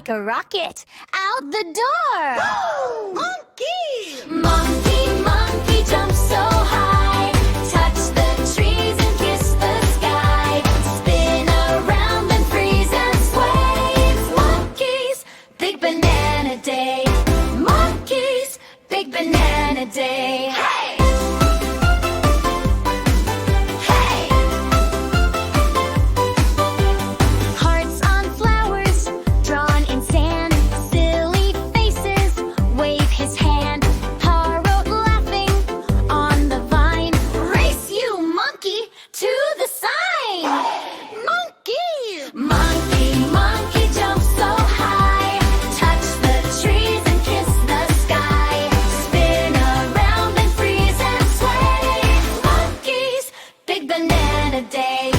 like a rocket out the door. Monkey! Monkey, monkey, jump so high. Touch the trees and kiss the sky. Spin around and freeze and sway. It's monkeys, big banana day. Monkeys, big banana day. Hey! Hey! Hearts on flowers, drawn in sand. Silly faces, wave his hand. Paw wrote laughing on the vine. Race, you monkey, to the sign. Monkey! Monkey, monkey, jump so high. Touch the trees and kiss the sky. Spin around and freeze and sway. Monkeys, big banana day.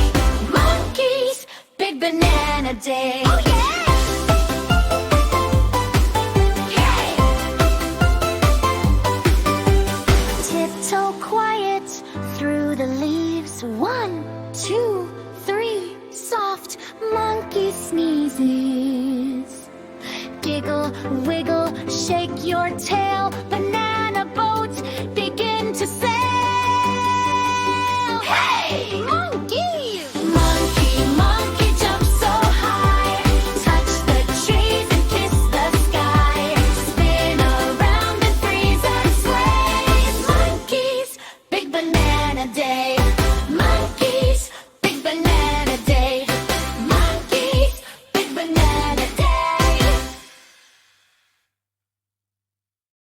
Monkeys, big banana day. Oh yeah! Yay! Tiptoe quiet through the leaves. 1, 2, 3, soft monkey sneezes. Giggle, wiggle, shake your tail. Banana boats begin to sail.